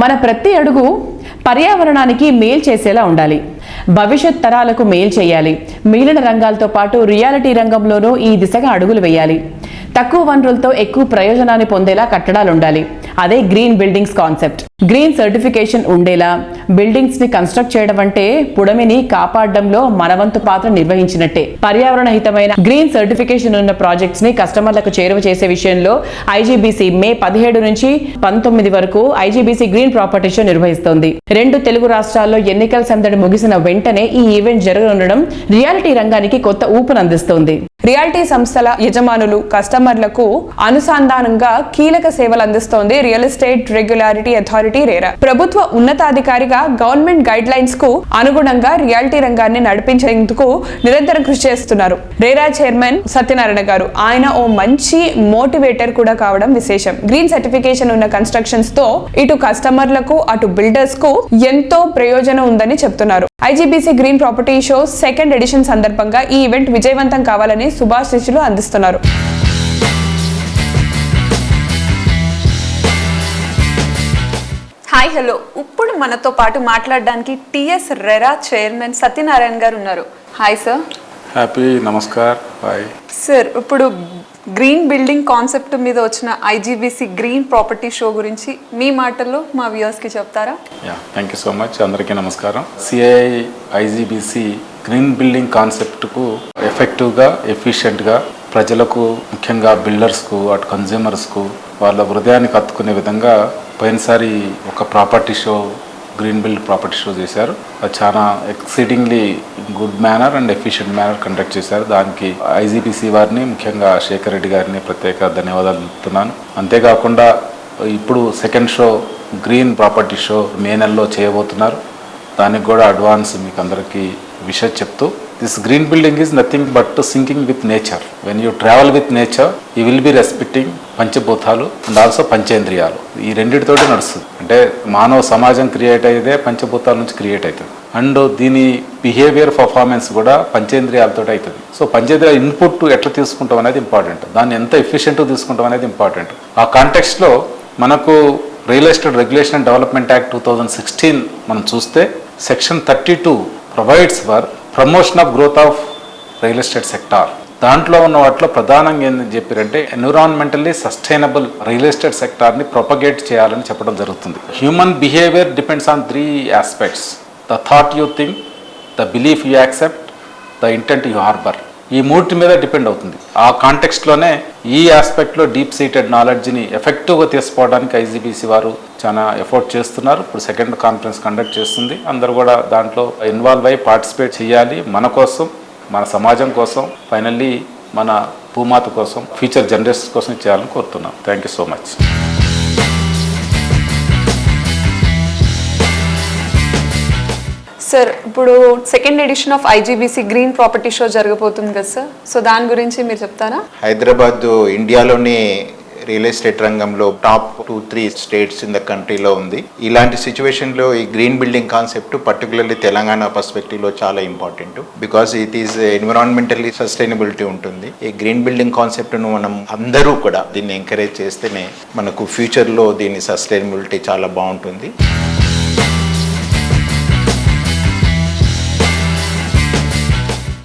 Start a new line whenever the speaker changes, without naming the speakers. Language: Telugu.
మన ప్రతి అడుగు పర్యావరణానికి మేలు చేసేలా ఉండాలి. భవిష్యత్ తరాలకు మేలు చేయాలి. మిగిలిన రంగాలతో పాటు రియాలిటీ రంగంలోనూ ఈ దిశగా అడుగులు వేయాలి. తక్కువ వనరులతో ఎక్కువ ప్రయోజనాన్ని పొందేలా కట్టడాలు ఉండాలి. అదే green buildings concept. Green certification ఉండేలా బిల్డింగ్స్ ని కన్స్ట్రక్ట్ చేయడం అంటే పుడమిని కాపాడడంలో మనవంతు పాత్ర నిర్వహించినట్టే. పర్యావరణ హితమైన గ్రీన్ సర్టిఫికేషన్ ఉన్న ప్రాజెక్ట్స్ ని కస్టమర్లకు చేరువ చేసే విషయంలో ఐజీబీసీ మే 17 నుంచి 19 వరకు ఐజీబీసీ గ్రీన్ ప్రాపర్టీ షో నిర్వహిస్తోంది. 2 తెలుగు రాష్ట్రాల్లో ఎన్నికల సందడి ముగిసిన వెంటనే ఈ ఈవెంట్ జరగనుండడం రియాలిటీ రంగానికి కొత్త ఊపునందిస్తోంది. రియాలిటీ సంస్థల యజమానులు కస్టమర్లకు అనుసంధానంగా కీలక సేవలు అందిస్తోంది real estate regularity authority RERA. ప్రభుత్వ ఉన్నతాధికారిగా గవర్నమెంట్ గైడ్ లైన్స్ కు అనుగుణంగా రియాలిటీ రంగాన్ని నడిపించేందుకు నిరంతరం కృషి చేస్తున్నారు రేరా చైర్మన్ సత్యనారాయణ గారు. ఆయన ఓ మంచి మోటివేటర్ కూడా కావడం విశేషం. గ్రీన్ సర్టిఫికేషన్ ఉన్న కన్స్ట్రక్షన్స్ తో ఇటు కస్టమర్లకు అటు బిల్డర్స్ కు ఎంతో ప్రయోజనం ఉందని చెప్తున్నారు. IGBC green property show 2nd edition సందర్భంగా ఈ ఈవెంట్ విజయవంతం కావాలని శుభాశీస్సులు అందిస్తున్నారు.
హాయ్ హలో, ఇప్పుడు మనతో పాటు మాట్లాడడానికి టిఎస్ రెరా చైర్మన్ సత్యనారాయణ గారు ఉన్నారు. Hi sir.
Happy namaskar. Hi
sir. ఇప్పుడు గ్రీన్ బిల్డింగ్ కాన్సెప్ట్ మీద వచ్చిన ఐజీబీసీ గ్రీన్ ప్రాపర్టీ షో గురించి మీ మాటల్లో మా వ్యూవర్స్కి చెప్తారా?
Thank you so much. అందరికీ నమస్కారం. సిఐ ఐజీబీసీ గ్రీన్ బిల్డింగ్ కాన్సెప్ట్కు ఎఫెక్టివ్గా ఎఫిషియెంట్గా ప్రజలకు ముఖ్యంగా బిల్డర్స్కు అటు కన్జ్యూమర్స్కు వాళ్ళ హృదయానికి హత్తుకునే విధంగా పోయినసారి ఒక property show green build property show చేశారు. అది చాలా exceedingly good manner and efficient manner conduct చేశారు. దానికి ఐజీబీసీ వారిని ముఖ్యంగా శేఖర్ రెడ్డి గారిని ప్రత్యేక ధన్యవాదాలు తెలుపుతున్నాను. అంతేకాకుండా ఇప్పుడు 2nd show green property show May నెలలో చేయబోతున్నారు. దానికి కూడా అడ్వాన్స్ మీకు అందరికీ విషయం చెప్తూ this green building is nothing but sinking with nature. When you travel with nature you will be respecting పంచభూతాలు అండ్ ఆల్సో పంచేంద్రియాలు. ఈ రెండింటితోటి నడుస్తుంది. అంటే మానవ సమాజం క్రియేట్ అయ్యేదే పంచభూతాల నుంచి క్రియేట్ అవుతుంది. అండ్ దీని బిహేవియర్ పర్ఫార్మెన్స్ కూడా పంచేంద్రియాలతో అవుతుంది. సో పంచేంద్రియాల ఇన్పుట్ ఎట్లా తీసుకుంటాం అనేది ఇంపార్టెంట్. దాన్ని ఎంత ఎఫిషియెంట్గా తీసుకుంటాం అనేది ఇంపార్టెంట్. ఆ కాంటెక్స్ట్లో మనకు real estate regulation and development act 2016 మనం చూస్తే section 32 provides for promotion of growth of real estate sector. దాంట్లో ఉన్న వాటిలో ప్రధానంగా ఏంటని చెప్పారంటే ఎన్విరాన్మెంటల్లీ సస్టైనబుల్ రియల్ ఎస్టేట్ సెక్టార్ని ప్రొపగేట్ చేయాలని చెప్పడం జరుగుతుంది. Human behaviour depends on 3 aspects: the thought you think, the belief you accept, the intent you harbour. ఈ 3 మీద డిపెండ్ అవుతుంది. ఆ కాంటెక్స్ట్లోనే ఈ ఆస్పెక్ట్లో డీప్ సీటెడ్ నాలెడ్జ్ని ఎఫెక్టివ్గా తీసుకోవడానికి ఐజీబీసీ వారు చాలా ఎఫర్ట్ చేస్తున్నారు. ఇప్పుడు 2nd కాన్ఫరెన్స్ కండక్ట్ చేస్తుంది. అందరూ కూడా దాంట్లో ఇన్వాల్వ్ అయ్యి పార్టిసిపేట్ చేయాలి. మన కోసం, మన సమాజం కోసం, ఫైనల్లీ మన భూమాత కోసం, ఫ్యూచర్ జనరేషన్స్ కోసం చేయాలని కోరుతున్నాం. Thank you so much.
Sir, ఇప్పుడు 2nd edition of IGBC green property show జరగబోతుంది కదా సార్. సో దాని గురించి మీరు చెప్తారా?
హైదరాబాద్ ఇండియాలోని రియల్ ఎస్టేట్ రంగంలో టాప్ 2-3 స్టేట్స్ ఇన్ ద కంట్రీలో ఉంది. ఇలాంటి సిచ్యువేషన్లో ఈ green building concept particularly Telangana పర్స్పెక్టివ్లో చాలా important. Because it is environmentally sustainability ఉంటుంది. ఈ గ్రీన్ బిల్డింగ్ కాన్సెప్ట్ను మనం అందరూ కూడా దీన్ని ఎంకరేజ్ చేస్తేనే మనకు ఫ్యూచర్లో దీని సస్టైనబిలిటీ చాలా బాగుంటుంది.